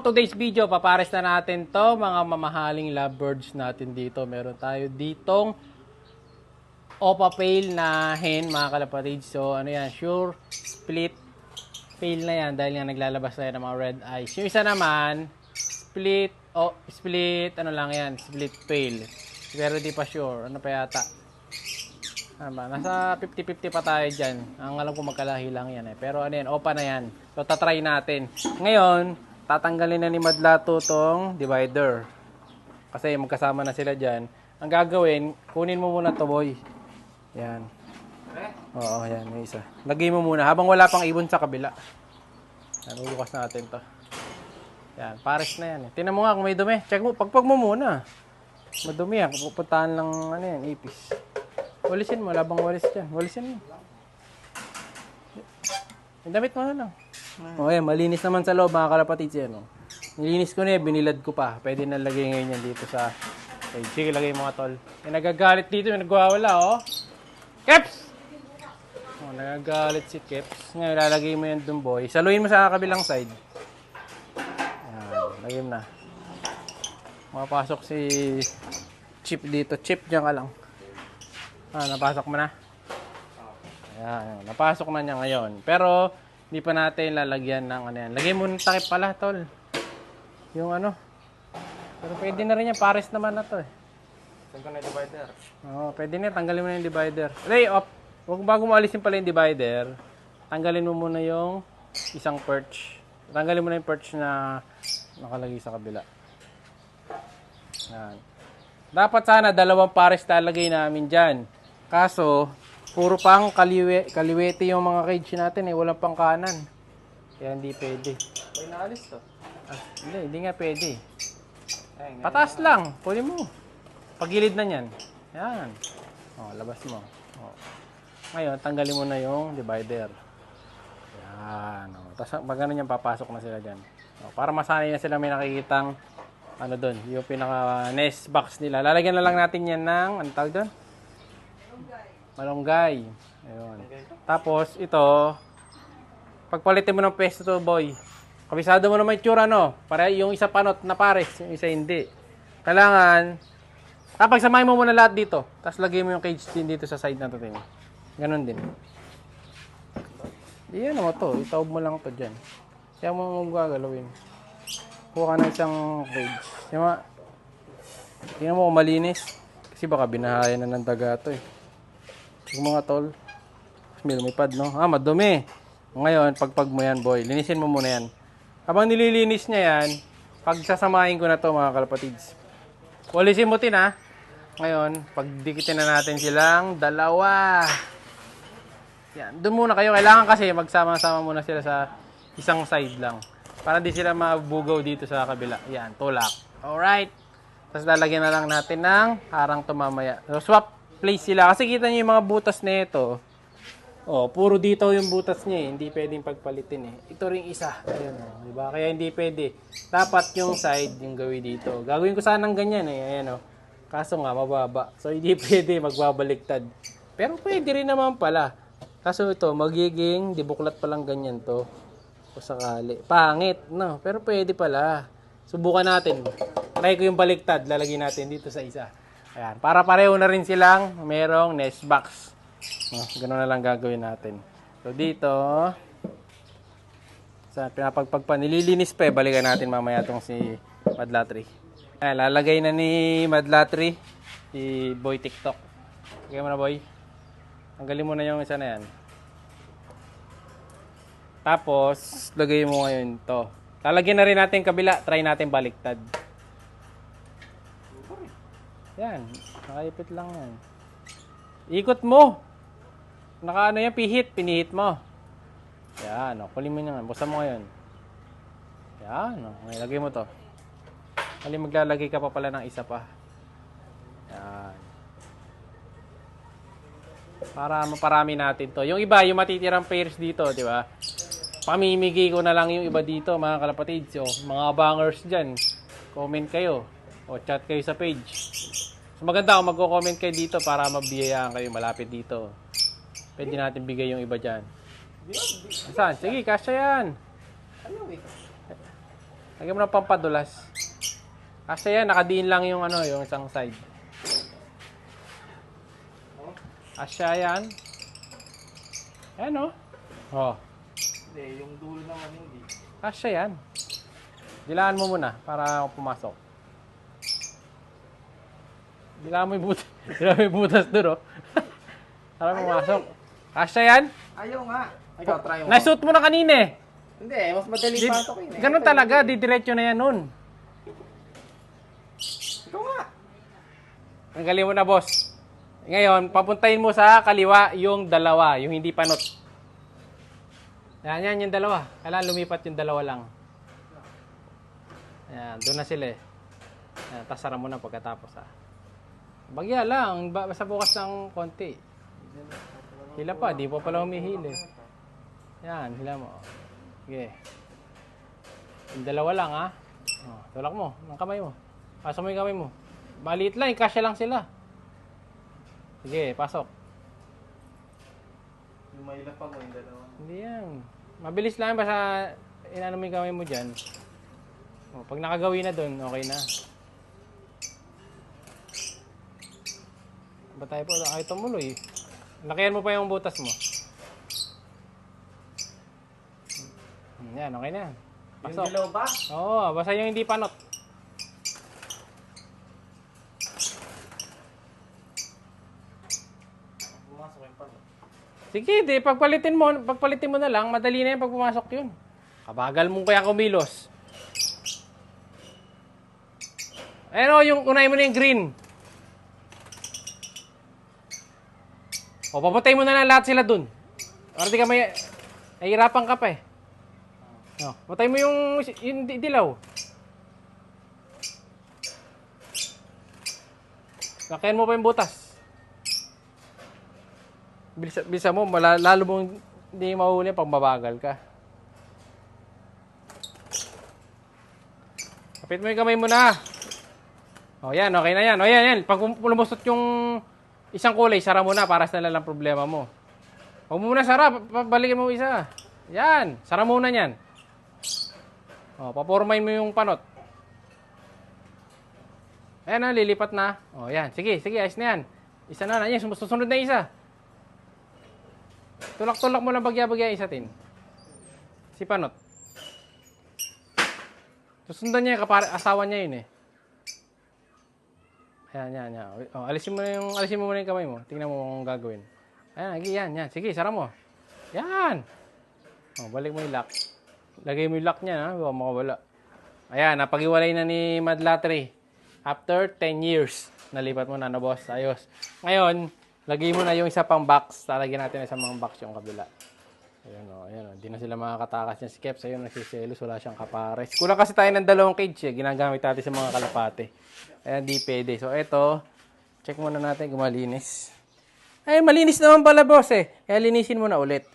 Today's video, papares na natin to mga mamahaling lovebirds natin dito. Meron tayo ditong Opa Pale na hen, mga kalapatid. So, ano yan, sure split pale na yan dahil nga naglalabas na yan ng mga red eyes. Yung isa naman, split, ano lang yan, split pale. Pero di pa sure, ano pa yata. Ano ba? Nasa 50-50 pa tayo dyan. Ang alam ko magkalahi lang yan eh. Pero ano yan, Opa na yan. So, tatry natin. Ngayon, tatanggalin na ni Madlato tong divider. Kasi magkasama na sila dyan. Ang gagawin, kunin mo muna to, boy. Yan. Oo, yan. May isa. Lagay mo muna. Habang wala pang ibon sa kabila. Yan, bubukas natin to. Yan, pares na yan. Tingnan mo nga kung may dumi. Check mo, pagpag mo muna. Madumi yan. Pupuntahan lang, ano yan, ipis. Walisin mo, labang walis dyan. Walisin mo. Yung damit mo na lang. Okay, malinis naman sa loob, mga kalapatid yan. Oh. Nilinis ko na eh, binilad ko pa. Pwede na lagay ngayon yan dito sa... Okay, sige, lagay mga tol. Yung nagagalit dito, yung nagwawala, oh. Keps! Oh, nagagalit si Keps. Ngayon, lalagay mo yan dun, boy. Saluhin mo sa kabilang side. Ayan, lagay mo na. Makapasok si Chip dito. Chip, dyan ka lang. Ah, napasok mo na? Ayan, napasok na niya ngayon. Pero... hindi pa natin lalagyan ng ano yan. Lagay mo ng takip pala, tol. Yung ano. Pero pwede na rin yan. Pares naman na to eh. Saan ka na divider? Oo, pwede na. Tanggalin mo na yung divider. Lay off. Huwag bago mo alisin pala yung divider. Tanggalin mo muna yung isang perch. Tanggalin mo na yung perch na nakalagay sa kabila. Yan. Dapat sana dalawang pares lalagay namin dyan. Kaso, puro pang kaliwete yung mga cage natin eh. Walang pang kanan. Kaya hindi pwede. May naalis to. Ah, hindi nga pwede. Pataas lang. Pwede mo. Pagilid na yan. Yan. O, labas mo. O. Ngayon, tanggalin mo na yung divider. Yan. O. Tapos pag ano yan, papasok na sila dyan. O, para masanay na sila may nakikitang ano doon. Yung pinaka nest box nila. Lalagyan na lang natin yan ng ano tawag doon? Malunggay. Ayun. Tapos, ito, pagpalitin mo ng pesto to, boy. Kabisado mo naman yung tsura, no? Para yung isa panot na pares, yung isa hindi. Kailangan, pagsamahin mo muna lahat dito. Tapos lagay mo yung cage din dito sa side na to. Ganon din. Iyan mo to. Itaob mo lang to dyan. Kaya mo gagalawin. Kuha ka ng isang cage. Tingnan mo kung malinis. Kasi baka binahayan na ng daga to eh. Yung mga tol. May lumipad, no? Ah, madumi. Ngayon, pagpag mo yan, boy. Linisin mo muna yan. Habang nililinis niya yan, pagsasamahin ko na to, mga kalapatids. Walisin mo tin, ha? Ngayon, pagdikitin na natin silang dalawa. Yan. Doon muna kayo. Kailangan kasi magsama-sama muna sila sa isang side lang. Para di sila mabugaw dito sa kabila. Yan, tulak. Alright. Tapos lalagyan na lang natin ng harang to mamaya. So, swap place sila. Kasi kita niyo yung mga butas na ito. Oh, puro dito yung butas niya eh. Hindi pwedeng pagpalitin eh. Ito ring isa. Ayun oh, di ba? Kaya hindi pwede. Dapat yung side yung gawin dito. Gagawin ko sanang ganyan eh. Ayan oh. Kaso nga mababa. So hindi pwede magbabaliktad. Pero pwede rin naman pala. Kaso ito magiging dibuklat pa lang ganyan to. O sakali. Pangit, no? Pero pwede pala. Subukan natin. Try ko yung baliktad. Lalagay natin dito sa isa. Ayan, para pareho na rin silang merong nest box. Ganun na lang gagawin natin. So dito, sa nililinis pa eh, balikan natin mamaya itong si Madlatri. Ayan, lalagay na ni Madlatri si Boy TikTok. Lagay mo na, Boy. Tanggalin mo na yung isa na yan. Tapos, lagay mo ngayon to. Lalagyan na rin natin kabila, try natin baliktad. Yan, nakaipit lang yan. Ikot mo. Nakaano yan, pinihit mo. Yan, o, kulin mo yan. Busa mo ngayon. Yan, o, lagay mo to. Kali maglalagay ka pa pala ng isa pa. Yan. Para maparami natin to. Yung iba, yung matitirang pairs dito, di ba? Pamimigay ko na lang yung iba dito, mga kalapatids. O, mga bangers dyan. Comment kayo. O, chat kayo sa page. So, maganda kung magko-comment kayo dito para mabiyayaan kayo malapit dito. Pwede natin bigay yung iba dyan. Saan? Sige, kasya yan. Ano eh? Lagyan mo ng pampadulas. Kasi yan, nakadiin lang yung ano, yung isang side. Asya yan. Ayan o. Oh. Hindi, yung dulo naman hindi. Asya yan. Dilaan mo muna para pumasok. Dilaan mo yung butas. Dilaan mo yung butas doon, oh. Para pumasok. Asya yan. Ayaw nga. Ikaw, try mo. Naisuot mo na kanina eh. Hindi, mas madali pasok yun eh. Ganun talaga, didiretso na yan nun. Ikaw nga. Tanggalin mo na, boss. Ngayon, papuntahin mo sa kaliwa yung dalawa, yung hindi panot. Yan yung dalawa. Kailangan lumipat yung dalawa lang. Ayan, doon na sila eh. Ayan, tas sara mo na pagkatapos ha. Bagya lang, basta bukas ng konti. Hila pa, di pa pala humihili. Yan, hila mo. Sige. Yung dalawa lang ha. Oh, tulak mo, ng kamay mo. Pasok mo yung kamay mo. Maliit lang, kasya lang sila. Sige, pasok. Yung mailap pa mo yung dalawa. Hindi yan. Mabilis lang, basta inano mo yung kamay mo dyan. Oh, pag nakagawin na doon, okay na. Ba tayo po? Ay, tumuloy. Lakihan mo pa yung butas mo. Yan, okay na. Pasok. Yung dilaw ba? Oo, basta yung hindi panot. Pumasok yung palo. Sige, di, pagpalitin mo na lang, madali na yan pag pumasok yun. Kabagal mo kaya kumilos. Ayun o, yung unahin mo na yung green. O, papatay mo na lang lahat sila dun. Para di ka may... Nahihirapan ka pa eh. O, patay mo yung dilaw. Lakayan mo pa yung butas. Bisa mo, lalo mong hindi mahuli pag mabagal ka. Kapit mo yung kamay mo na. O yan, okay na yan. O yan. Pag lumusot yung isang kulay, sara mo na para sa nalang problema mo. Huwag mo muna sara, balikin mo isa. Yan, sara muna yan. O, papormain mo yung panot. Ayan na, lilipat na. O yan, sige, ayos na yan. Isa na yan, susunod na isa. Tulak-tulak mo lang bagya-bagya isa tin. Si panot. Susundan niya yung asawa niya yun eh. Yan. Oh, alisin mo muna yung kamay mo. Tingnan mo kung gagawin. Ayan, yan. Sige, sara mo. Yan. Oh, balik mo yung lock. Lagay mo yung lock niya, ha? Baka makawala. Ayan, napag-iwalay na ni Madlatry. After 10 years. Nalipat mo na, boss. Ayos. Ngayon, lagay mo na yung isa pang box. Talagyan natin sa mga box yung kabila. Ayan o. Hindi na sila makakatakas niya. Si Keps, ayun, nagsiselos. Wala siyang kapares. Kulang kasi tayo ng dalawang cage. Ginagamit natin sa mga kalapate. Ayan, di pwede. So, eto, check muna natin kung malinis. Ay, malinis naman pala, boss eh. Kaya linisin mo na ulit.